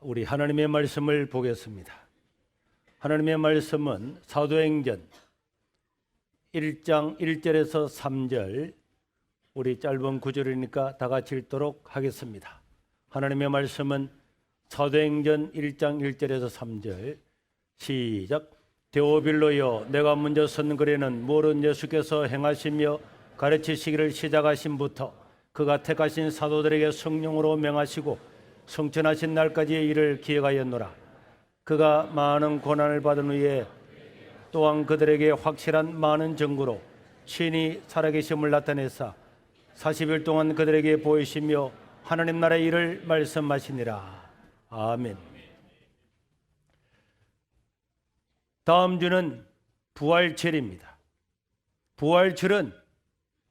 우리 하나님의 말씀을 보겠습니다. 하나님의 말씀은 사도행전 1장 1절에서 3절, 우리 짧은 구절이니까 다 같이 읽도록 하겠습니다. 하나님의 말씀은 사도행전 1장 1절에서 3절, 시작. 데오빌로여, 내가 먼저 선거리는 모든 예수께서 행하시며 가르치시기를 시작하신부터 그가 택하신 사도들에게 성령으로 명하시고 성천하신 날까지의 일을 기억하였노라. 그가 많은 고난을 받은 후에 또한 그들에게 확실한 많은 증거로 친히 살아계심을 나타내사 40일 동안 그들에게 보이시며 하나님 나라의 일을 말씀하시니라. 아멘. 다음 주는 부활절입니다. 부활절은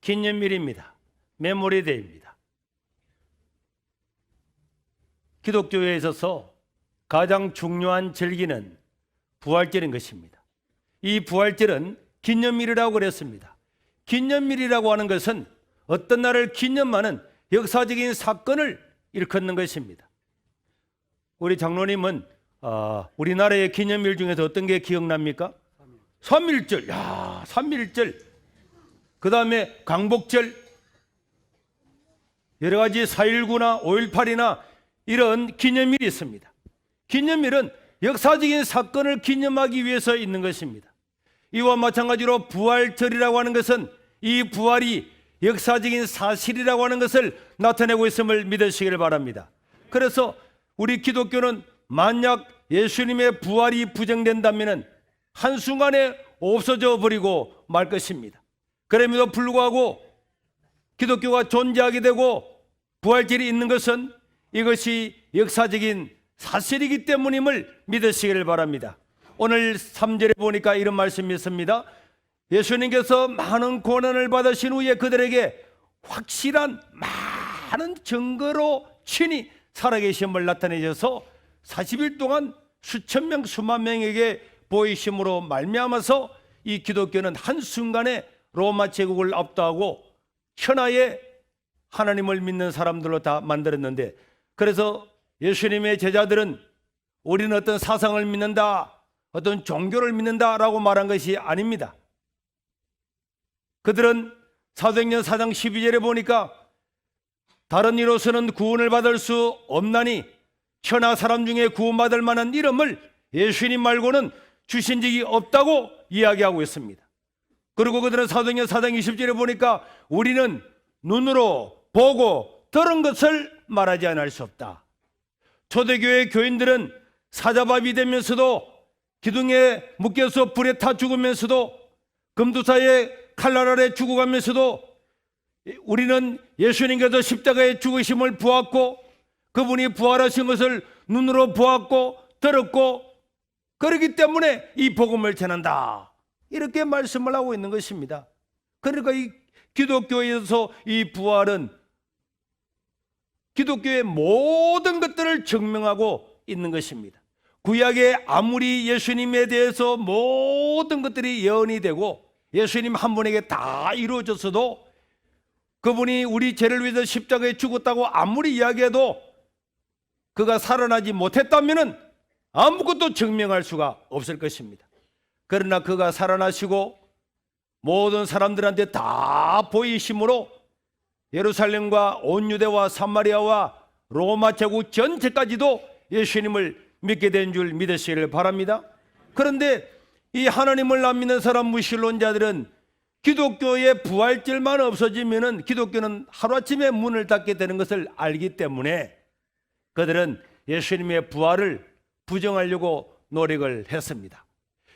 기념일입니다. 메모리데이입니다. 기독교에 있어서 가장 중요한 절기는 부활절인 것입니다. 이 부활절은 기념일이라고 그랬습니다. 기념일이라고 하는 것은 어떤 날을 기념하는 역사적인 사건을 일컫는 것입니다. 우리 장로님은 우리나라의 기념일 중에서 어떤 게 기억납니까? 3.1절. 야, 3.1절. 그 다음에 광복절, 여러 가지 4.19나 5.18이나 이런 기념일이 있습니다. 기념일은 역사적인 사건을 기념하기 위해서 있는 것입니다. 이와 마찬가지로 부활절이라고 하는 것은 이 부활이 역사적인 사실이라고 하는 것을 나타내고 있음을 믿으시길 바랍니다. 그래서 우리 기독교는 만약 예수님의 부활이 부정된다면 한순간에 없어져 버리고 말 것입니다. 그럼에도 불구하고 기독교가 존재하게 되고 부활절이 있는 것은 이것이 역사적인 사실이기 때문임을 믿으시기를 바랍니다. 오늘 3절에 보니까 이런 말씀이 있습니다. 예수님께서 많은 고난을 받으신 후에 그들에게 확실한 많은 증거로 친히 살아계심을 나타내셔서 40일 동안 수천 명 수만 명에게 보이심으로 말미암아서 이 기독교는 한순간에 로마 제국을 압도하고 천하의 하나님을 믿는 사람들로 다 만들었는데, 그래서 예수님의 제자들은 우리는 어떤 사상을 믿는다, 어떤 종교를 믿는다라고 말한 것이 아닙니다. 그들은 사도행전 4장 12절에 보니까 다른 이로서는 구원을 받을 수 없나니 천하 사람 중에 구원받을 만한 이름을 예수님 말고는 주신 적이 없다고 이야기하고 있습니다. 그리고 그들은 사도행전 4장 20절에 보니까 우리는 눈으로 보고 들은 것을 말하지 않을 수 없다. 초대교회 교인들은 사자밥이 되면서도 기둥에 묶여서 불에 타 죽으면서도 금두사에 칼날 아래 죽어가면서도 우리는 예수님께서 십자가에 죽으심을 보았고 그분이 부활하신 것을 눈으로 보았고 들었고 그렇기 때문에 이 복음을 전한다, 이렇게 말씀을 하고 있는 것입니다. 그러니까 이 기독교에서 이 부활은 기독교의 모든 것들을 증명하고 있는 것입니다. 구약에 아무리 예수님에 대해서 모든 것들이 예언이 되고 예수님 한 분에게 다 이루어졌어도 그분이 우리 죄를 위해서 십자가에 죽었다고 아무리 이야기해도 그가 살아나지 못했다면 아무것도 증명할 수가 없을 것입니다. 그러나 그가 살아나시고 모든 사람들한테 다 보이심으로 예루살렘과 온 유대와 사마리아와 로마 제국 전체까지도 예수님을 믿게 된 줄 믿으시기를 바랍니다. 그런데 이 하나님을 안 믿는 사람 무신론자들은 기독교의 부활절만 없어지면 기독교는 하루아침에 문을 닫게 되는 것을 알기 때문에 그들은 예수님의 부활을 부정하려고 노력을 했습니다.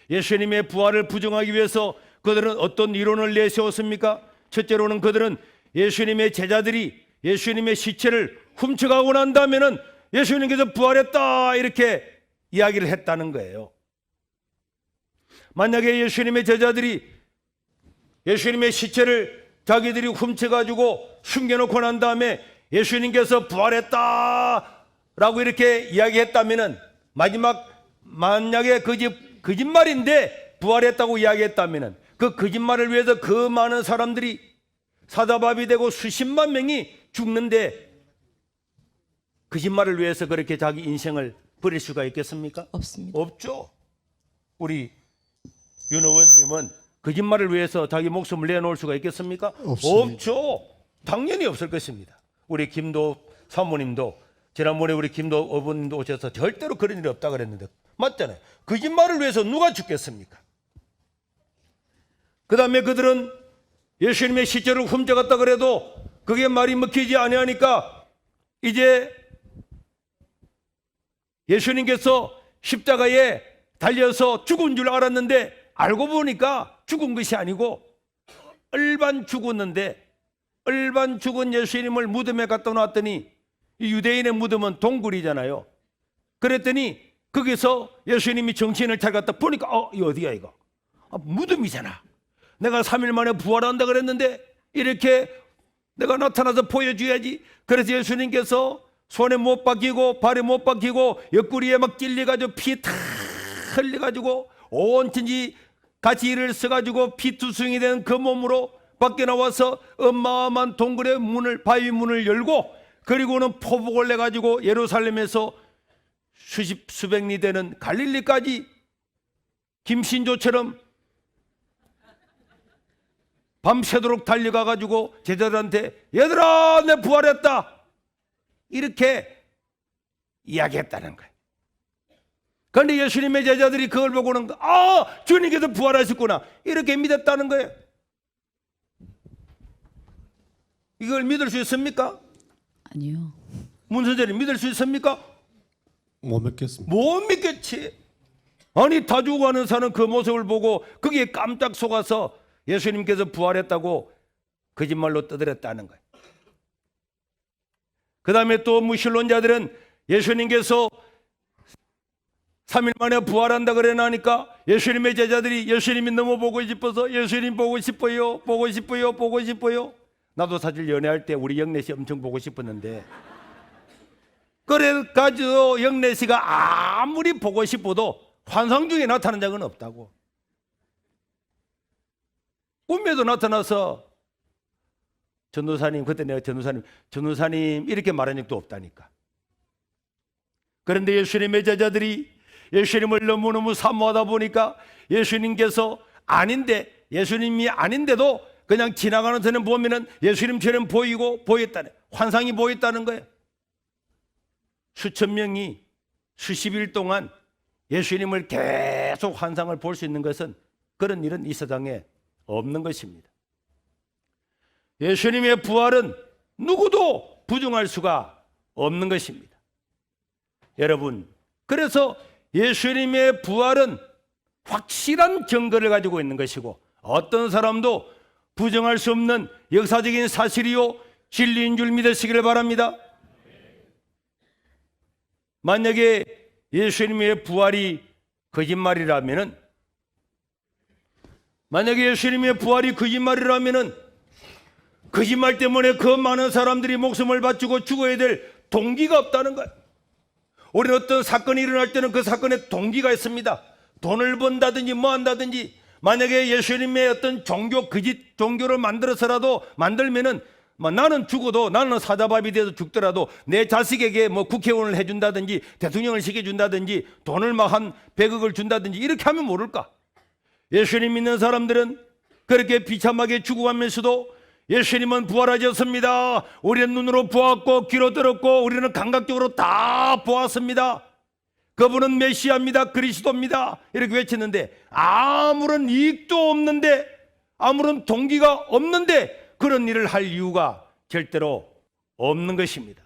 예수님의 부활을 부정하기 위해서 그들은 어떤 이론을 내세웠습니까? 첫째로는 그들은 예수님의 제자들이 예수님의 시체를 훔쳐가고 난 다음에는 예수님께서 부활했다 이렇게 이야기를 했다는 거예요. 만약에 예수님의 제자들이 예수님의 시체를 자기들이 훔쳐가지고 숨겨놓고 난 다음에 예수님께서 부활했다라고 이렇게 이야기했다면 마지막 만약에 거짓말인데 부활했다고 이야기했다면 그 거짓말을 위해서 그 많은 사람들이 사자밥이 되고 수십만 명이 죽는데 거짓말을 위해서 그렇게 자기 인생을 버릴 수가 있겠습니까? 없습니다. 없죠. 우리 윤 의원님은 거짓말을 위해서 자기 목숨을 내놓을 수가 있겠습니까? 없습니다. 없죠. 당연히 없을 것입니다. 우리 김도 사모님도 지난번에 우리 김도 어머님도 오셔서 절대로 그런 일이 없다 그랬는데 맞잖아요. 거짓말을 위해서 누가 죽겠습니까? 그 다음에 그들은 예수님의 시체를 훔쳐갔다 그래도 그게 말이 먹히지 아니하니까 이제 예수님께서 십자가에 달려서 죽은 줄 알았는데 알고 보니까 죽은 것이 아니고 일반 죽었는데 일반 죽은 예수님을 무덤에 갖다 놨더니 이 유대인의 무덤은 동굴이잖아요. 그랬더니 거기서 예수님이 정신을 차렸다 보니까 이 어디야 이거? 무덤이잖아. 내가 3일 만에 부활한다 그랬는데 이렇게 내가 나타나서 보여줘야지. 그래서 예수님께서 손에 못 박히고 발에 못 박히고 옆구리에 막 찔려가지고 피 다 흘려가지고 온천지 가지를 써가지고 피투성이 된 그 몸으로 밖에 나와서 어마어마한 동굴의 문을 바위 문을 열고 그리고는 포복을 내가지고 예루살렘에서 수백 리 되는 갈릴리까지 김신조처럼 밤새도록 달려가가지고 제자들한테 얘들아 내 부활했다 이렇게 이야기했다는 거예요. 그런데 예수님의 제자들이 그걸 보고는 주님께서 부활하셨구나 이렇게 믿었다는 거예요. 이걸 믿을 수 있습니까? 아니요. 문 선생님 믿을 수 있습니까? 못 믿겠습니다. 못 믿겠지. 아니 다 죽어가는 사는 그 모습을 보고 거기에 깜짝 속아서 예수님께서 부활했다고 거짓말로 떠들었다는 거예요. 그 다음에 또 무신론자들은 예수님께서 3일 만에 부활한다 그래나니까 예수님의 제자들이 예수님이 너무 보고 싶어서 예수님 보고 싶어요 보고 싶어요 보고 싶어요. 나도 사실 연애할 때 우리 영래 씨 엄청 보고 싶었는데 그래가지고 영래 씨가 아무리 보고 싶어도 환상 중에 나타난 적은 없다고. 꿈에도 나타나서 전도사님 그때 내가 전도사님 이렇게 말한 적도 없다니까. 그런데 예수님의 제자들이 예수님을 너무너무 사모하다 보니까 예수님께서 아닌데 예수님이 아닌데도 그냥 지나가는 사람 보면은 예수님처럼 보이고 보였다네. 환상이 보였다는 거예요. 수천 명이 수십 일 동안 예수님을 계속 환상을 볼 수 있는 것은 그런 일은 이 세상에 없는 것입니다. 예수님의 부활은 누구도 부정할 수가 없는 것입니다. 여러분, 그래서 예수님의 부활은 확실한 증거를 가지고 있는 것이고 어떤 사람도 부정할 수 없는 역사적인 사실이요 진리인 줄 믿으시기를 바랍니다. 만약에 예수님의 부활이 거짓말이라면은 거짓말 때문에 그 많은 사람들이 목숨을 바치고 죽어야 될 동기가 없다는 거예요. 우리는 어떤 사건이 일어날 때는 그 사건에 동기가 있습니다. 돈을 번다든지 뭐 한다든지. 만약에 예수님의 어떤 거짓 종교를 만들어서라도 만들면은 나는 죽어도 나는 사자밥이 돼서 죽더라도 내 자식에게 뭐 국회의원을 해준다든지 대통령을 시켜준다든지 돈을 막 한 100억을 준다든지 이렇게 하면 모를까. 예수님 믿는 사람들은 그렇게 비참하게 죽어가면서도 예수님은 부활하셨습니다. 우리는 눈으로 보았고 귀로 들었고 우리는 감각적으로 다 보았습니다. 그분은 메시아입니다. 그리스도입니다. 이렇게 외치는데 아무런 이익도 없는데 아무런 동기가 없는데 그런 일을 할 이유가 절대로 없는 것입니다.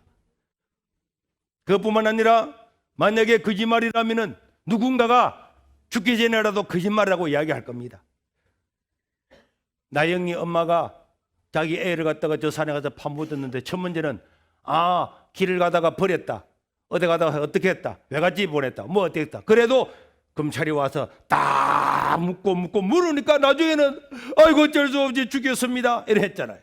그뿐만 아니라 만약에 거짓말이라면 누군가가 죽기 전에라도 거짓말이라고 이야기할 겁니다. 나영이 엄마가 자기 애를 갖다가 저 산에 가서 파묻었는데 첫 문제는 길을 가다가 버렸다. 어디 가다가 어떻게 했다. 외갓집 보냈다. 뭐 어떻게 했다. 그래도 검찰이 와서 다 묻고 물으니까 나중에는 아이고 어쩔 수 없이 죽였습니다. 이래 했잖아요.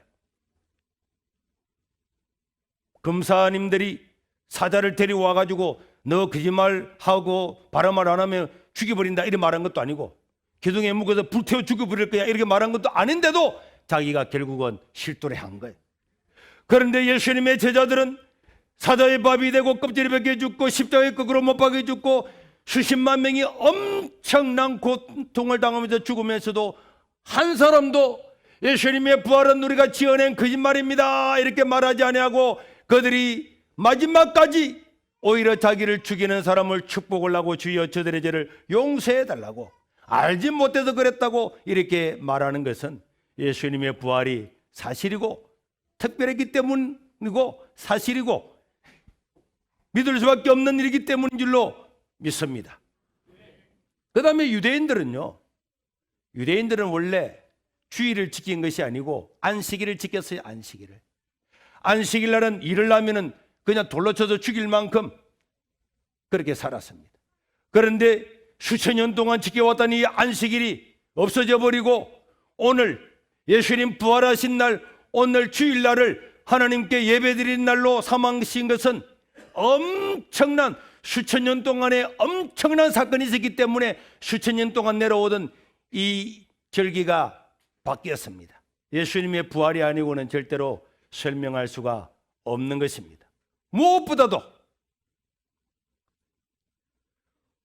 검사님들이 사자를 데리고 와가지고 너 거짓말하고 바람말 안 하면 죽여버린다 이렇게 말한 것도 아니고 기둥에 묶어서 불태워 죽여버릴 거야 이렇게 말한 것도 아닌데도 자기가 결국은 실토를 한 거예요. 그런데 예수님의 제자들은 사자의 밥이 되고 껍질이 벗겨 죽고 십자가에 거꾸로 못 박혀 죽고 수십만 명이 엄청난 고통을 당하면서 죽으면서도 한 사람도 예수님의 부활은 우리가 지어낸 거짓말입니다 이렇게 말하지 아니하고 그들이 마지막까지 오히려 자기를 죽이는 사람을 축복을 하고 주여 저들의 죄를 용서해 달라고 알지 못해서 그랬다고 이렇게 말하는 것은 예수님의 부활이 사실이고 특별했기 때문이고 사실이고 믿을 수밖에 없는 일이기 때문인 줄로 믿습니다. 그 다음에 유대인들은 원래 주일을 지킨 것이 아니고 안식일을 지켰어요. 안식일 날은 일을 하면은 그냥 돌로 쳐서 죽일 만큼 그렇게 살았습니다. 그런데 수천 년 동안 지켜왔던 이 안식일이 없어져 버리고 오늘 예수님 부활하신 날 오늘 주일날을 하나님께 예배드리는 날로 삼으신 것은 엄청난 수천 년 동안에 엄청난 사건이 있었기 때문에 수천 년 동안 내려오던 이 절기가 바뀌었습니다. 예수님의 부활이 아니고는 절대로 설명할 수가 없는 것입니다. 무엇보다도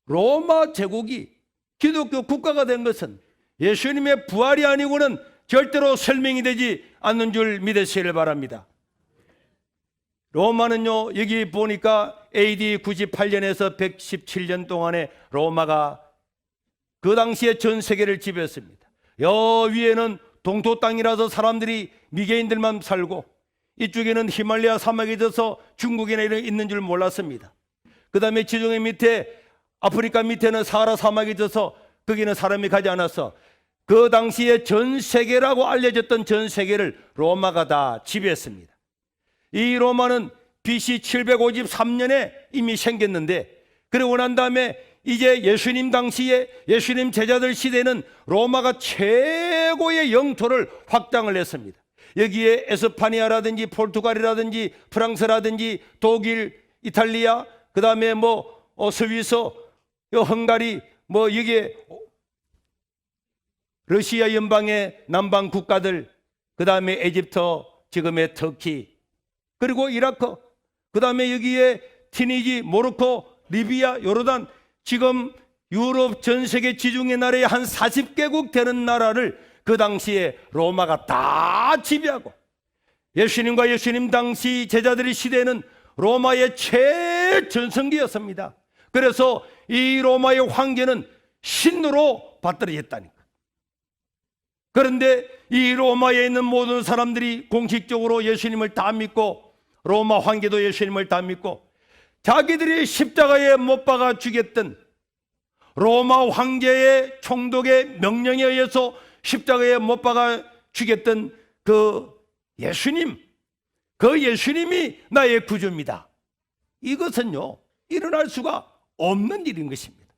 로마 제국이 기독교 국가가 된 것은 예수님의 부활이 아니고는 절대로 설명이 되지 않는 줄 믿으시길 바랍니다. 로마는요, 여기 보니까 AD 98년에서 117년 동안에 로마가 그 당시에 전 세계를 지배했습니다. 여 위에는 동토 땅이라서 사람들이 미개인들만 살고 이쪽에는 히말라야 사막에 있어서 중국에 있는 줄 몰랐습니다. 그 다음에 지중해 밑에 아프리카 밑에는 사하라 사막에 있어서 거기는 사람이 가지 않았어. 그 당시에 전 세계라고 알려졌던 전 세계를 로마가 다 지배했습니다. 이 로마는 BC 753년에 이미 생겼는데 그러고 난 다음에 이제 예수님 당시에 예수님 제자들 시대는 로마가 최고의 영토를 확장을 했습니다. 여기에 에스파니아라든지 포르투갈이라든지 프랑스라든지 독일, 이탈리아, 그 다음에 스위스, 헝가리, 여기에 러시아 연방의 남방 국가들, 그 다음에 에집트, 지금의 터키, 그리고 이라크, 그 다음에 여기에 티니지, 모로코, 리비아, 요르단, 지금 유럽 전 세계 지중해 나라의 한 40개국 되는 나라를 그 당시에 로마가 다 지배하고 예수님과 예수님 당시 제자들의 시대는 로마의 최전성기였습니다. 그래서 이 로마의 황제는 신으로 받들어졌다니까. 그런데 이 로마에 있는 모든 사람들이 공식적으로 예수님을 다 믿고 로마 황제도 예수님을 다 믿고 자기들이 십자가에 못 박아 죽였던 로마 황제의 총독의 명령에 의해서 십자가에 못 박아 죽였던 그 예수님이 나의 구주입니다. 이것은요 일어날 수가 없는 일인 것입니다.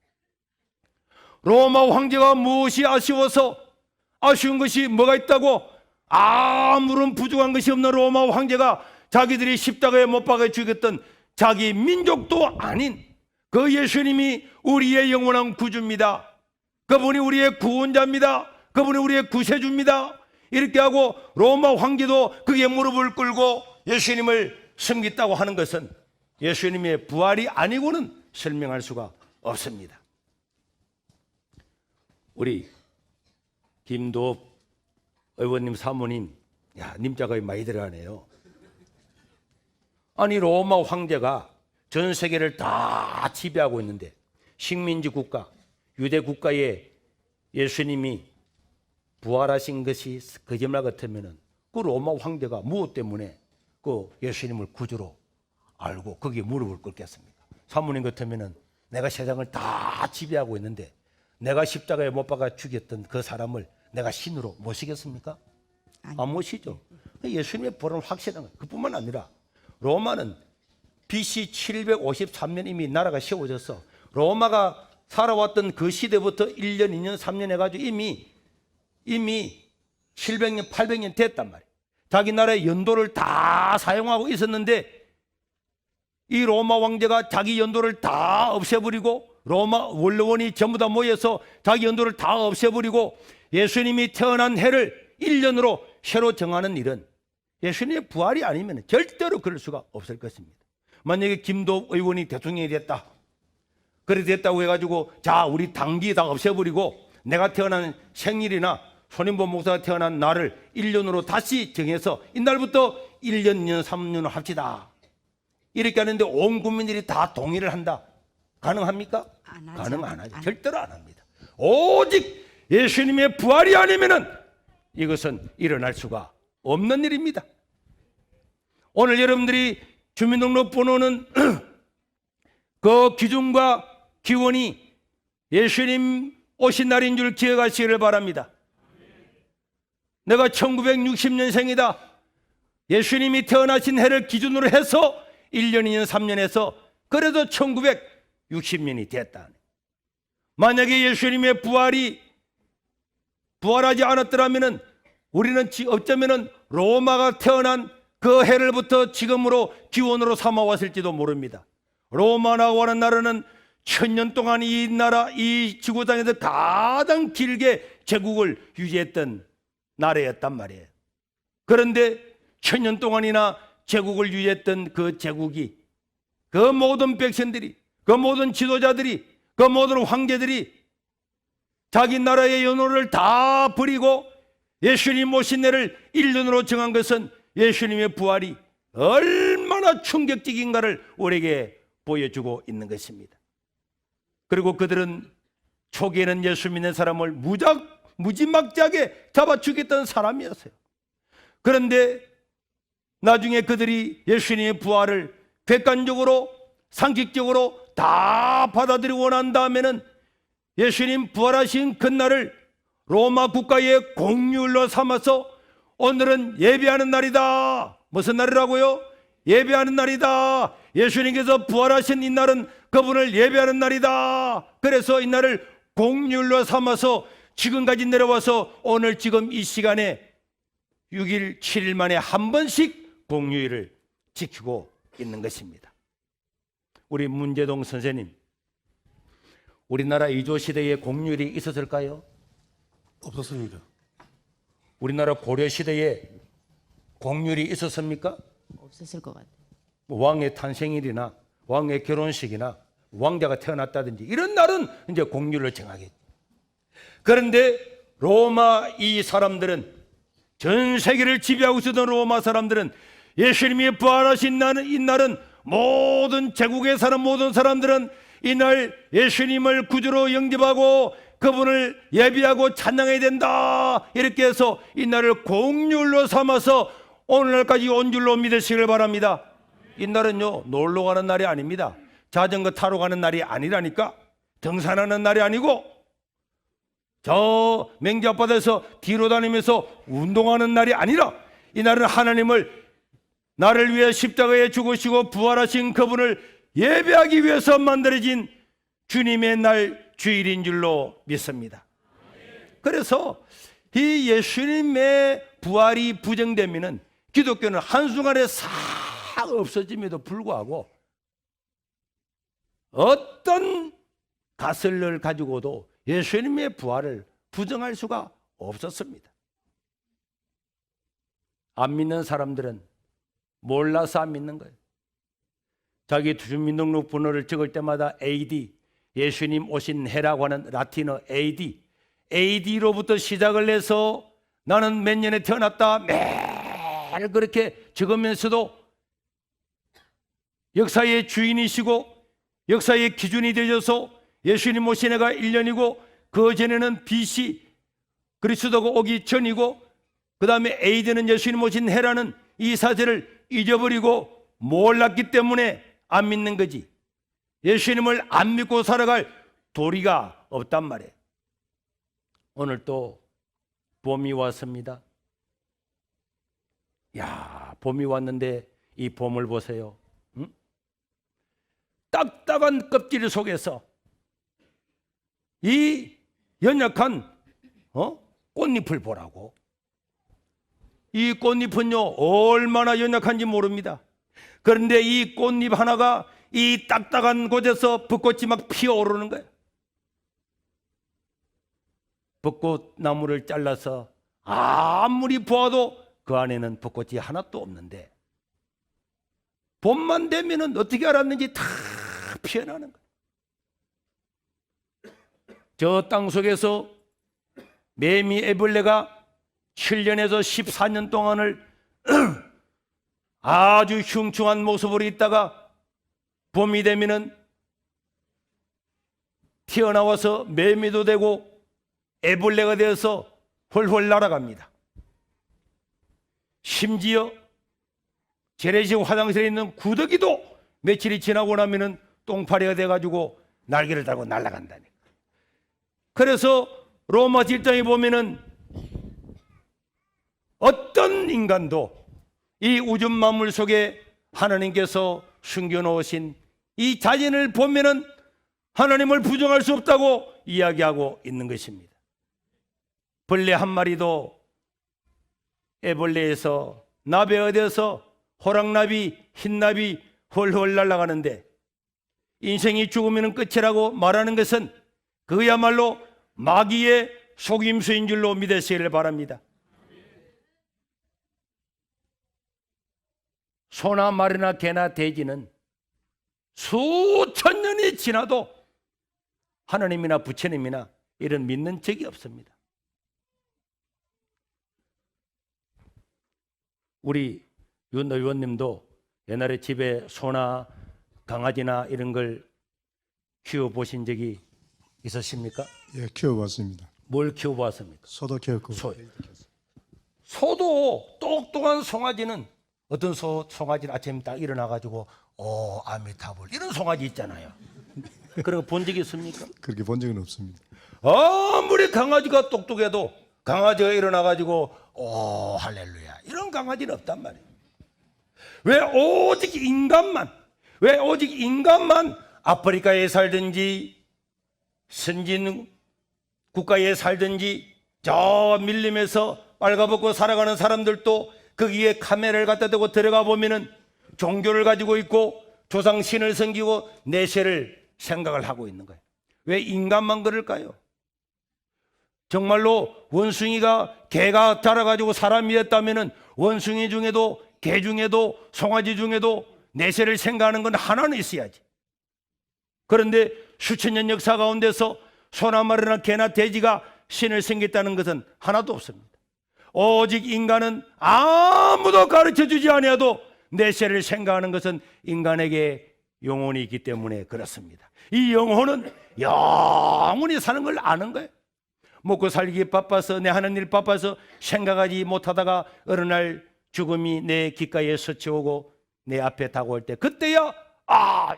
로마 황제가 무엇이 아쉬운 것이 뭐가 있다고 아무런 부족한 것이 없는 로마 황제가 자기들이 십자가에 못 박아 죽였던 자기 민족도 아닌 그 예수님이 우리의 영원한 구주입니다. 그분이 우리의 구원자입니다. 그분이 우리의 구세주입니다. 이렇게 하고 로마 황제도 그게 무릎을 꿇고 예수님을 섬겼다고 하는 것은 예수님의 부활이 아니고는 설명할 수가 없습니다. 우리 김도읍 의원님 사모님, 님자가 많이 들어가네요. 아니 로마 황제가 전 세계를 다 지배하고 있는데 식민지 국가, 유대 국가에 예수님이 부활하신 것이 거짓말 같으면은 그 로마 황제가 무엇 때문에 그 예수님을 구주로 알고 거기에 무릎을 꿇겠습니까? 사모님 같으면은 내가 세상을 다 지배하고 있는데 내가 십자가에 못 박아 죽였던 그 사람을 내가 신으로 모시겠습니까? 안 모시죠. 예수님의 부활은 확실한 거예요. 그뿐만 아니라 로마는 BC 753년 이미 나라가 세워졌어. 로마가 살아왔던 그 시대부터 1년, 2년, 3년 해가지고 이미 700년, 800년 됐단 말이에요. 자기 나라의 연도를 다 사용하고 있었는데 이 로마 황제가 자기 연도를 다 없애버리고 로마 원로원이 전부 다 모여서 자기 연도를 다 없애버리고 예수님이 태어난 해를 1년으로 새로 정하는 일은 예수님의 부활이 아니면 절대로 그럴 수가 없을 것입니다. 만약에 김도 의원이 대통령이 됐다. 그래 됐다고 해가지고 자 우리 당기 다 없애버리고 내가 태어난 생일이나 손인보 목사가 태어난 날을 1년으로 다시 정해서 이날부터 1년, 2년, 3년을 합시다. 이렇게 하는데 온 국민들이 다 동의를 한다. 가능합니까? 가능 안 하죠. 절대로 안 합니다. 오직 예수님의 부활이 아니면은 이것은 일어날 수가 없는 일입니다. 오늘 여러분들이 주민등록번호는 그 기준과 기원이 예수님 오신 날인 줄 기억하시기를 바랍니다. 내가 1960년생이다. 예수님이 태어나신 해를 기준으로 해서 1년, 2년, 3년 해서 그래도 1960년이 됐다. 만약에 예수님의 부활하지 않았더라면 우리는 어쩌면 로마가 태어난 그 해를부터 지금으로 기원으로 삼아왔을지도 모릅니다. 로마라고 하는 나라는 1000년 동안 이 나라, 이 지구상에서 가장 길게 제국을 유지했던 나라였단 말이에요. 그런데 1000년 동안이나 제국을 유지했던 그 제국이 그 모든 백성들이, 그 모든 지도자들이, 그 모든 황제들이 자기 나라의 연호를 다 버리고 예수님 오신 해를 1년으로 정한 것은 예수님의 부활이 얼마나 충격적인가를 우리에게 보여주고 있는 것입니다. 그리고 그들은 초기에는 예수 믿는 사람을 무지막지하게 잡아 죽였던 사람이었어요. 그런데 나중에 그들이 예수님의 부활을 객관적으로 상식적으로 다 받아들이고 난 다음에는 예수님 부활하신 그날을 로마 국가의 공휴일로 삼아서 오늘은 예배하는 날이다. 무슨 날이라고요? 예배하는 날이다. 예수님께서 부활하신 이 날은 그분을 예배하는 날이다. 그래서 이 날을 공휴일로 삼아서 지금까지 내려와서 오늘 지금 이 시간에 6일, 7일 만에 한 번씩 공휴일을 지키고 있는 것입니다. 우리 문제동 선생님, 우리나라 이조 시대에 공휴일이 있었을까요? 없었습니다. 우리나라 고려 시대에 공휴일이 있었습니까? 없었을 것 같아요. 왕의 탄생일이나 왕의 결혼식이나 왕자가 태어났다든지 이런 날은 이제 공휴일을 정하겠죠. 그런데 로마 이 사람들은, 전 세계를 지배하고 있었던 로마 사람들은 예수님이 부활하신 이 날은 모든 제국에 사는 모든 사람들은 이날 예수님을 구주로 영접하고 그분을 예비하고 찬양해야 된다. 이렇게 해서 이 날을 공휴일로 삼아서 오늘날까지 온 줄로 믿으시길 바랍니다. 이 날은요, 놀러 가는 날이 아닙니다. 자전거 타러 가는 날이 아니라니까. 등산하는 날이 아니고 저 맹지 앞바다에서 뒤로 다니면서 운동하는 날이 아니라 이 날은 하나님을 나를 위해 십자가에 죽으시고 부활하신 그분을 예배하기 위해서 만들어진 주님의 날 주일인 줄로 믿습니다. 그래서 이 예수님의 부활이 부정되면은 기독교는 한순간에 싹 없어짐에도 불구하고 어떤 가설을 가지고도 예수님의 부활을 부정할 수가 없었습니다. 안 믿는 사람들은 몰라서 안 믿는 거예요. 자기 주민등록번호를 적을 때마다 AD, 예수님 오신 해라고 하는 라틴어 AD로부터 시작을 해서 나는 몇 년에 태어났다 매일 그렇게 적으면서도 역사의 주인이시고 역사의 기준이 되셔서 예수님 오신 해가 1년이고 그 전에는 BC 그리스도가 오기 전이고 그 다음에 AD는 예수님 오신 해라는 이 사실을 잊어버리고 몰랐기 때문에 안 믿는 거지. 예수님을 안 믿고 살아갈 도리가 없단 말이에요. 오늘 또 봄이 왔습니다. 야, 봄이 왔는데 이 봄을 보세요. 응? 딱딱한 껍질 속에서 이 연약한 꽃잎을 보라고. 이 꽃잎은요 얼마나 연약한지 모릅니다. 그런데 이 꽃잎 하나가 이 딱딱한 곳에서 벚꽃이 막 피어오르는 거예요. 벚꽃나무를 잘라서 아무리 보아도 그 안에는 벚꽃이 하나도 없는데 봄만 되면은 어떻게 알았는지 다 피어나는 거예요. 저 땅 속에서 매미 애벌레가 7년에서 14년 동안을 아주 흉충한 모습으로 있다가 봄이 되면은 튀어나와서 매미도 되고 애벌레가 되어서 훨훨 날아갑니다. 심지어 재래식 화장실에 있는 구더기도 며칠이 지나고 나면은 똥파리가 돼가지고 날개를 달고 날아간다니까. 그래서 로마 1장에 보면은 어떤 인간도 이 우주 만물 속에 하나님께서 숨겨놓으신 이 자연을 보면은 하나님을 부정할 수 없다고 이야기하고 있는 것입니다. 벌레 한 마리도 애벌레에서 나비가 되어서 호랑나비, 흰나비 헐헐 날아가는데 인생이 죽으면 끝이라고 말하는 것은 그야말로 마귀의 속임수인 줄로 믿으시기를 바랍니다. 소나 말이나 개나 돼지는 수천 년이 지나도 하나님이나 부처님이나 이런 믿는 적이 없습니다. 우리 윤 의원님도 옛날에 집에 소나 강아지나 이런 걸 키워보신 적이 있으십니까? 예, 키워봤습니다. 뭘 키워봤습니까? 소도 키웠고. 소도 똑똑한 송아지는 어떤 송아지는 아침에 딱 일어나가지고 아미타불 이런 송아지 있잖아요. 그런 거 본 적이 있습니까? 그렇게 본 적은 없습니다. 아무리 강아지가 똑똑해도 강아지가 일어나가지고 할렐루야 이런 강아지는 없단 말이에요. 왜 오직 인간만 아프리카에 살든지 선진 국가에 살든지 저 밀림에서 빨가벗고 살아가는 사람들도 거기에 카메라를 갖다 대고 들어가 보면은 종교를 가지고 있고 조상 신을 섬기고 내세를 생각을 하고 있는 거예요. 왜 인간만 그럴까요? 정말로 원숭이가 개가 자라가지고 사람이 됐다면은 원숭이 중에도 개 중에도 송아지 중에도 내세를 생각하는 건 하나는 있어야지. 그런데 수천 년 역사 가운데서 소나 말이나 개나 돼지가 신을 섬겼다는 것은 하나도 없습니다. 오직 인간은 아무도 가르쳐주지 아니하도 내세를 생각하는 것은 인간에게 영혼이 있기 때문에 그렇습니다. 이 영혼은 영원히 사는 걸 아는 거예요. 먹고 살기 바빠서 내 하는 일 바빠서 생각하지 못하다가 어느 날 죽음이 내 귓가에 스쳐오고 내 앞에 다가올 때 그때야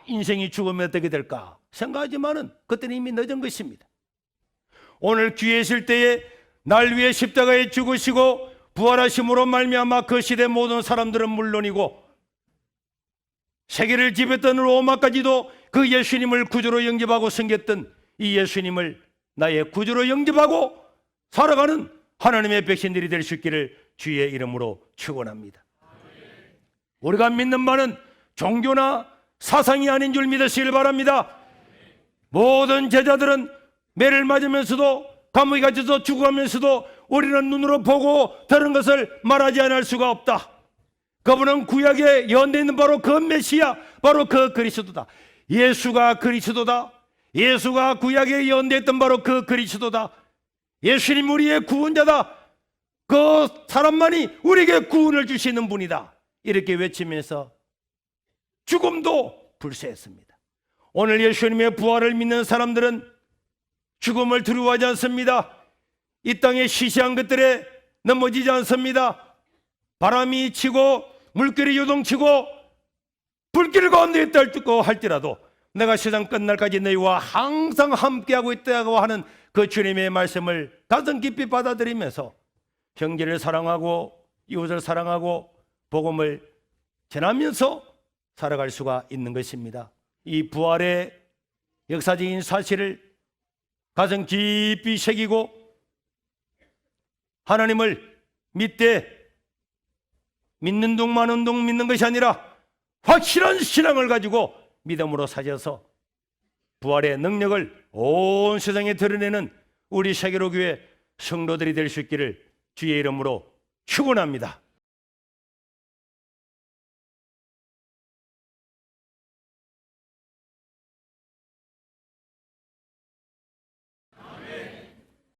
인생이 죽으면 어떻게 될까 생각하지만은 그때는 이미 늦은 것입니다. 오늘 귀에 있을 때에 날 위해 십자가에 죽으시고 부활하심으로 말미암아 그 시대 모든 사람들은 물론이고 세계를 지배했던 로마까지도 그 예수님을 구주로 영접하고 섬겼던 이 예수님을 나의 구주로 영접하고 살아가는 하나님의 백성들이 될 수 있기를 주의 이름으로 축원합니다. 우리가 믿는 바는 종교나 사상이 아닌 줄 믿으시길 바랍니다. 모든 제자들은 매를 맞으면서도 감옥에 갇혀서 죽어가면서도 우리는 눈으로 보고 들은 것을 말하지 않을 수가 없다. 그분은 구약에 연대 있는 바로 그 메시아, 바로 그 그리스도다. 예수가 그리스도다. 예수가 구약에 연대했던 바로 그 그리스도다. 예수님 우리의 구원자다. 그 사람만이 우리에게 구원을 주시는 분이다. 이렇게 외치면서 죽음도 불세했습니다. 오늘 예수님의 부활을 믿는 사람들은 죽음을 두려워하지 않습니다. 이 땅에 시시한 것들에 넘어지지 않습니다. 바람이 치고 물결이 요동치고 불길 가운데 있다고 할지라도 내가 세상 끝날까지 너희와 항상 함께하고 있다고 하는 그 주님의 말씀을 가슴 깊이 받아들이면서 형제를 사랑하고 이웃을 사랑하고 복음을 전하면서 살아갈 수가 있는 것입니다. 이 부활의 역사적인 사실을 가슴 깊이 새기고 하나님을 믿는 둥 마는 둥 믿는 것이 아니라 확실한 신앙을 가지고 믿음으로 사셔서 부활의 능력을 온 세상에 드러내는 우리 세계로 교회 성도들이 될 수 있기를 주의 이름으로 축원합니다.